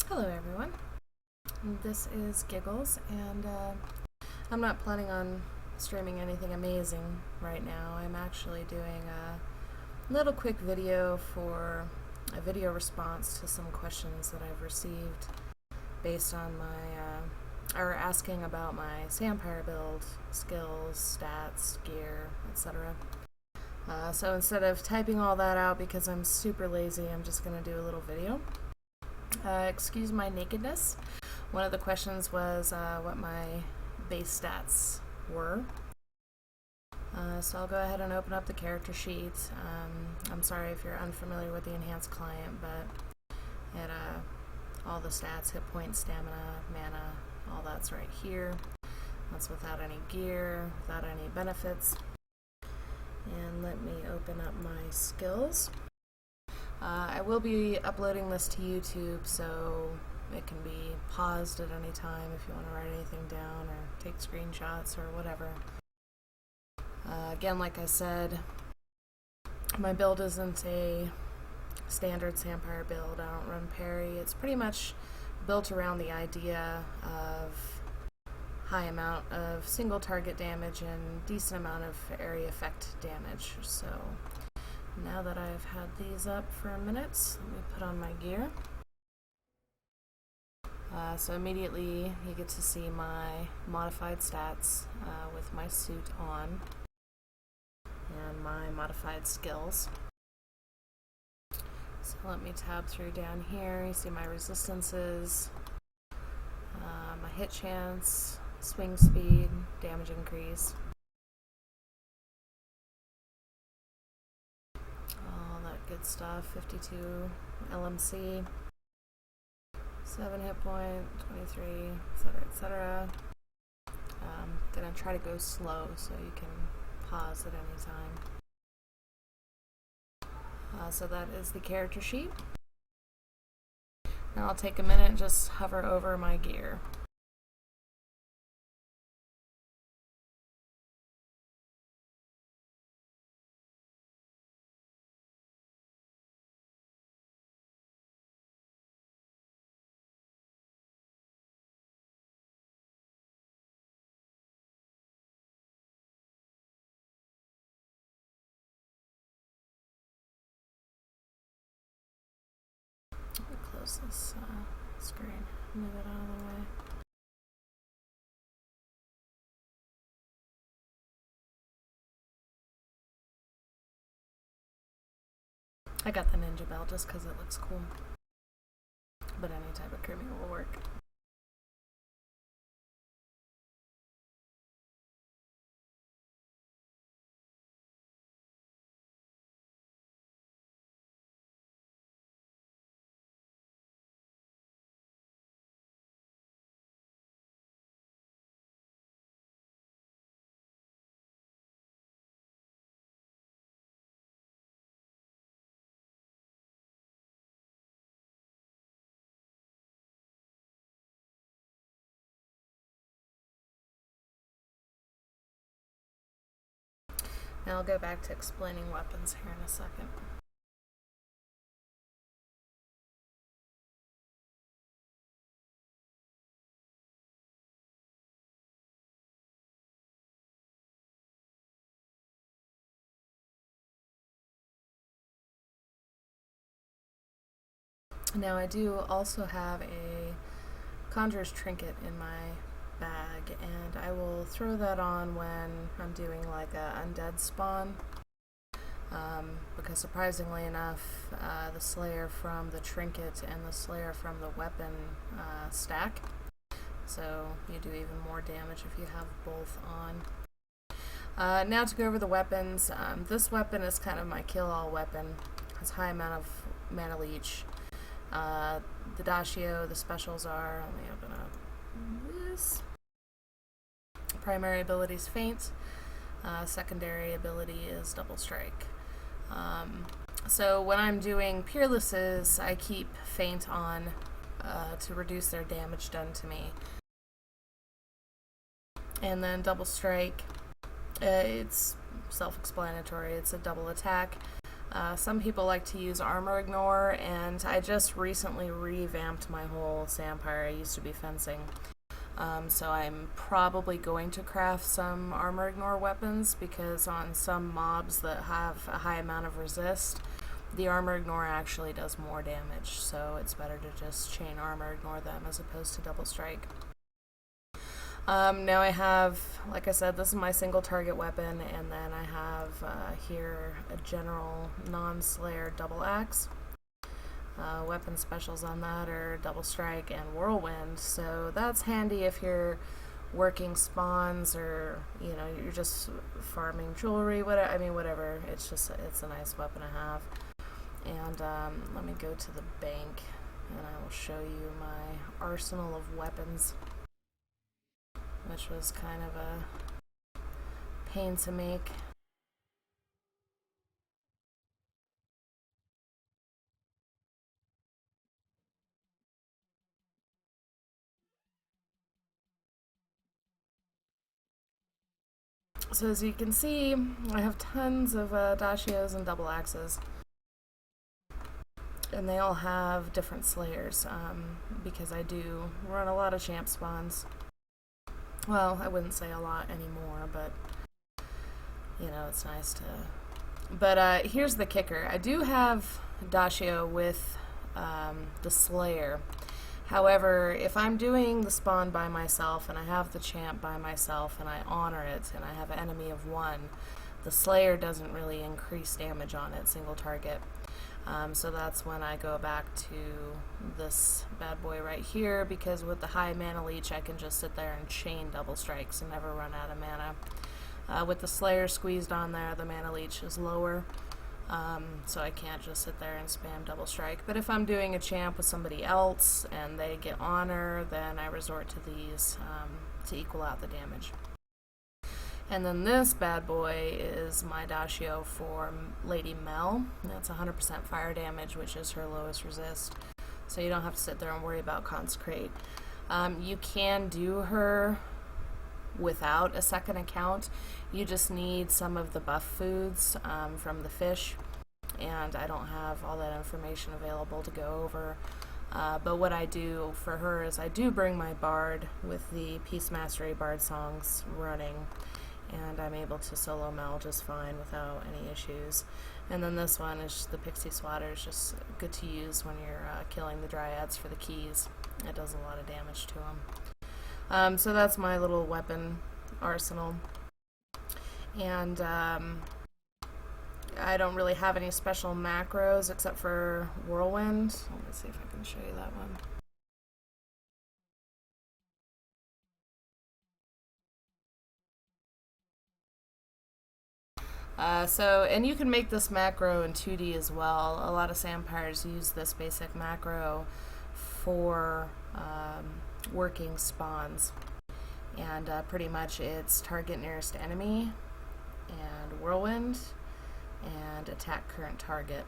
Hello everyone, this is Giggles, and I'm not planning on streaming anything amazing right now. I'm actually doing a little quick video for a video response to some questions that I've received based on or asking about my sampire build, skills, stats, gear, etc. So instead of typing all that out because I'm super lazy, I'm just going to do a little video. Excuse my nakedness. One of the questions was what my base stats were. So I'll go ahead and open up the character sheet. I'm sorry if you're unfamiliar with the enhanced client, but it, all the stats, hit points, stamina, mana, all that's right here. That's without any gear, without any benefits. And let me open up my skills. I will be uploading this to YouTube, so it can be paused at any time if you want to write anything down or take screenshots or whatever. Again, like I said, my build isn't a standard sampire build. I don't run parry. It's pretty much built around the idea of high amount of single target damage and decent amount of area effect damage. So now that I've had these up for a minute, let me put on my gear. So immediately you get to see my modified stats with my suit on and my modified skills. So let me tab through down here. You see my resistances, my hit chance, swing speed, damage increase. Good stuff. 52 LMC, 7 hit point, 23, etc., etc. Gonna try to go slow so you can pause at any time. So that is the character sheet. Now I'll take a minute and just hover over my gear. Close this screen, move it out of the way. I got the ninja belt just because it looks cool, but any type of creamy will work. Now I'll go back to explaining weapons here in a second. Now I do also have a Conjurer's Trinket in my bag, and I will throw that on when I'm doing like a undead spawn, because surprisingly enough, the Slayer from the Trinket and the Slayer from the weapon stack, so you do even more damage if you have both on. Now to go over the weapons. This weapon is kind of my kill-all weapon. It has high amount of mana leech. The Dashio, the specials are, let me open up this. Primary ability is Feint. Secondary ability is Double Strike. So when I'm doing Peerlesses, I keep Feint on to reduce their damage done to me. And then Double Strike, it's self-explanatory. It's a double attack. Some people like to use armor ignore, and I just recently revamped my whole sampire. I used to be fencing. So I'm probably going to craft some armor ignore weapons, because on some mobs that have a high amount of resist, the armor ignore actually does more damage, so it's better to just chain armor ignore them as opposed to double strike. Now I have, like I said, this is my single target weapon, and then I have here a general non-slayer double axe. Weapon specials on that are double strike and whirlwind, so that's handy if you're working spawns, or you know, you're just farming jewelry, whatever. I mean, whatever. It's a nice weapon to have. And let me go to the bank, and I will show you my arsenal of weapons, which was kind of a pain to make. So as you can see, I have tons of dashios and double axes, and they all have different slayers, because I do run a lot of champ spawns. Well, I wouldn't say a lot anymore, but you know, it's nice to... But here's the kicker. I do have dashio with the slayer. However, if I'm doing the spawn by myself and I have the champ by myself and I honor it and I have an enemy of 1, the slayer doesn't really increase damage on it, single target. So that's when I go back to this bad boy right here, because with the high mana leech I can just sit there and chain double strikes and never run out of mana. With the slayer squeezed on there, the mana leech is lower. So I can't just sit there and spam double strike. But if I'm doing a champ with somebody else and they get honor, then I resort to these to equal out the damage. And then this bad boy is my dashio for Lady Mel. That's 100% fire damage, which is her lowest resist. So you don't have to sit there and worry about consecrate. You can do her without a second account. You just need some of the buff foods from the fish, and I don't have all that information available to go over. But what I do for her is I do bring my bard with the Peace Mastery bard songs running, and I'm able to solo Mel just fine without any issues. And then this one is the Pixie Swatter. It's just good to use when you're killing the dryads for the keys. It does a lot of damage to them. So that's my little weapon arsenal. And I don't really have any special macros except for whirlwind. Let me see if I can show you that one. And you can make this macro in 2D as well. A lot of sampires use this basic macro for working spawns. And pretty much it's target nearest enemy, and whirlwind, and attack current target.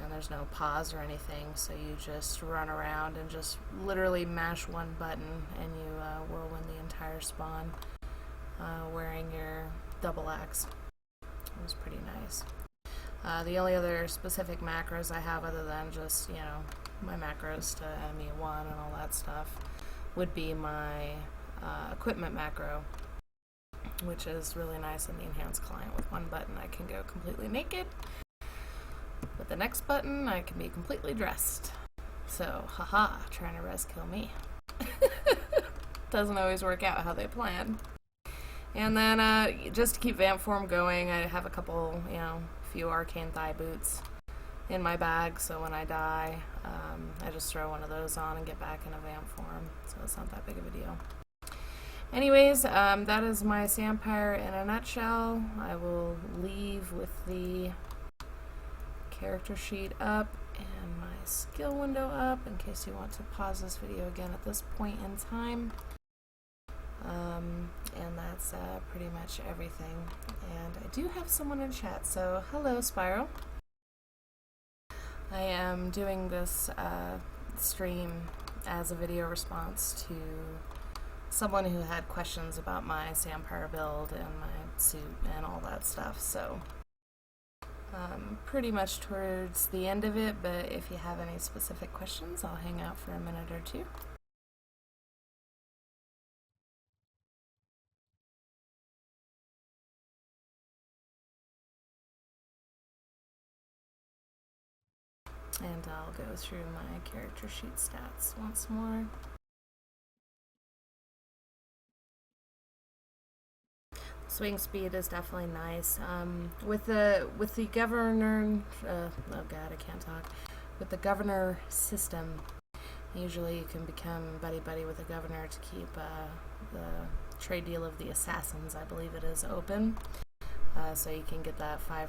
And there's no pause or anything, so you just run around and just literally mash one button and you whirlwind the entire spawn wearing your double axe. It was pretty nice. The only other specific macros I have, other than just, you know, my macros to enemy 1 and all that stuff, would be my equipment macro, which is really nice in the enhanced client. With one button I can go completely naked. With the next button I can be completely dressed. So, haha, trying to res kill me. Doesn't always work out how they plan. And then just to keep vamp form going, I have a couple, you know, few arcane thigh boots in my bag, so when I die, I just throw one of those on and get back in a vamp form, so it's not that big of a deal. Anyways, that is my sampire in a nutshell. I will leave with the character sheet up and my skill window up in case you want to pause this video again at this point in time. And that's pretty much everything. And I do have someone in chat, so hello, Spiral. I am doing this stream as a video response to someone who had questions about my sampire build and my suit and all that stuff, so pretty much towards the end of it, but if you have any specific questions, I'll hang out for a minute or two. And I'll go through my character sheet stats once more. Swing speed is definitely nice. With the governor, oh god, I can't talk. With the governor system, usually you can become buddy with the governor to keep the trade deal of the assassins, I believe it is, open. So you can get that 5%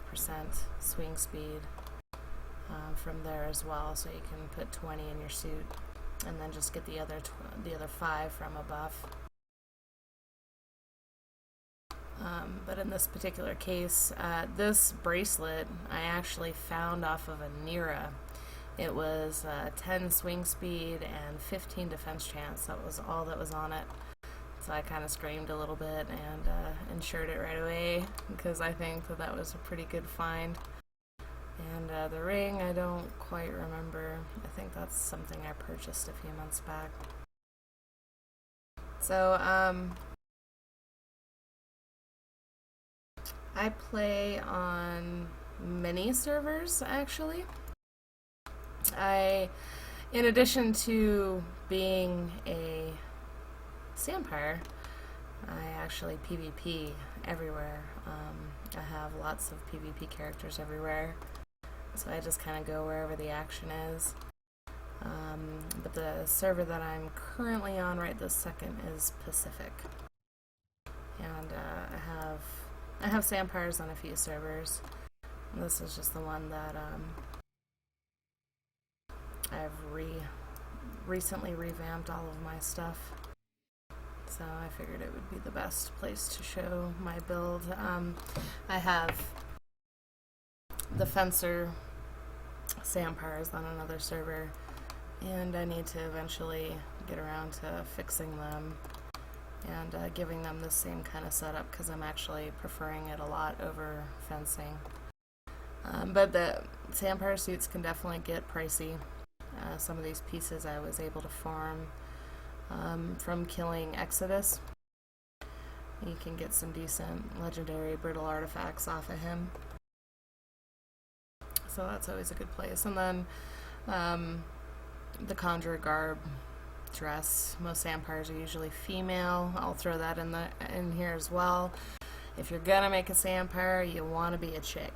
swing speed from there as well. So you can put 20 in your suit, and then just get the other 5 from a buff. But in this particular case, this bracelet I actually found off of a Nira. It was 10 swing speed and 15 defense chance. That was all that was on it. So I kind of screamed a little bit and insured it right away, because I think that was a pretty good find. And the ring, I don't quite remember. I think that's something I purchased a few months back. So, I play on many servers, actually. In addition to being a sampire, I actually PvP everywhere. I have lots of PvP characters everywhere, so I just kind of go wherever the action is. But the server that I'm currently on right this second is Pacific, and I have sampires on a few servers. And this is just the one that I've recently revamped all of my stuff. So I figured it would be the best place to show my build. I have the Fencer sampires on another server, and I need to eventually get around to fixing them and giving them the same kind of setup, because I'm actually preferring it a lot over fencing. But the sampire suits can definitely get pricey. Some of these pieces I was able to farm from killing Exodus. You can get some decent legendary brittle artifacts off of him. So that's always a good place. And then the Conjurer garb dress. Most sampires are usually female. I'll throw that in here as well. If you're gonna make a sampire, you want to be a chick.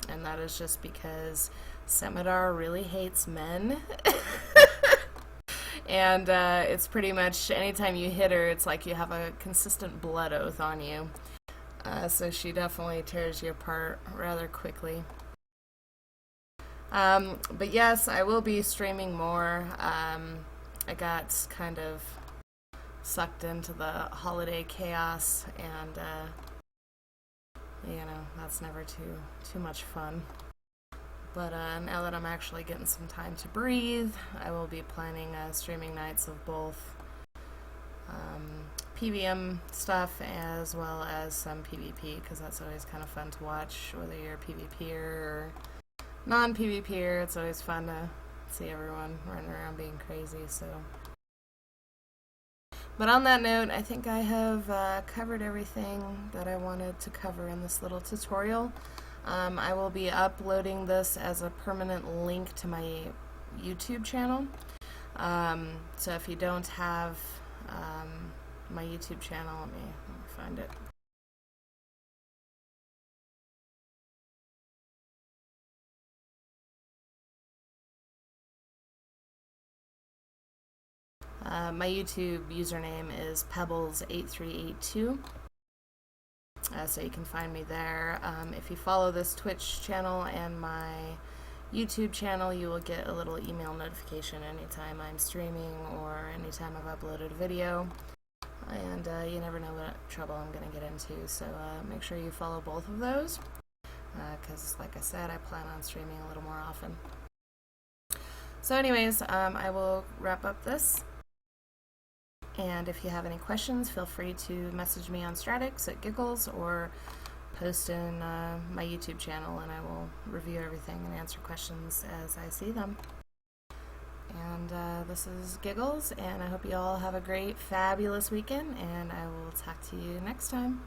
And that is just because Scimitar really hates men. And it's pretty much anytime you hit her, it's like you have a consistent blood oath on you. So she definitely tears you apart rather quickly. But yes, I will be streaming more. I got kind of sucked into the holiday chaos, and you know, that's never too much fun. But now that I'm actually getting some time to breathe, I will be planning streaming nights of both PVM stuff as well as some PvP, because that's always kind of fun to watch, whether you're a PvPer or non-PvPer. It's always fun to see everyone running around being crazy. So, but on that note, I think I have covered everything that I wanted to cover in this little tutorial. I will be uploading this as a permanent link to my YouTube channel. So if you don't have my YouTube channel, let me find it. My YouTube username is Pebbles8382. So you can find me there. If you follow this Twitch channel and my YouTube channel, you will get a little email notification anytime I'm streaming or anytime I've uploaded a video. And you never know what trouble I'm going to get into, so make sure you follow both of those, because like I said, I plan on streaming a little more often. So anyways, I will wrap up this. And if you have any questions, feel free to message me on Stratix at Giggles, or post in my YouTube channel, and I will review everything and answer questions as I see them. And this is Giggles, and I hope you all have a great, fabulous weekend, and I will talk to you next time.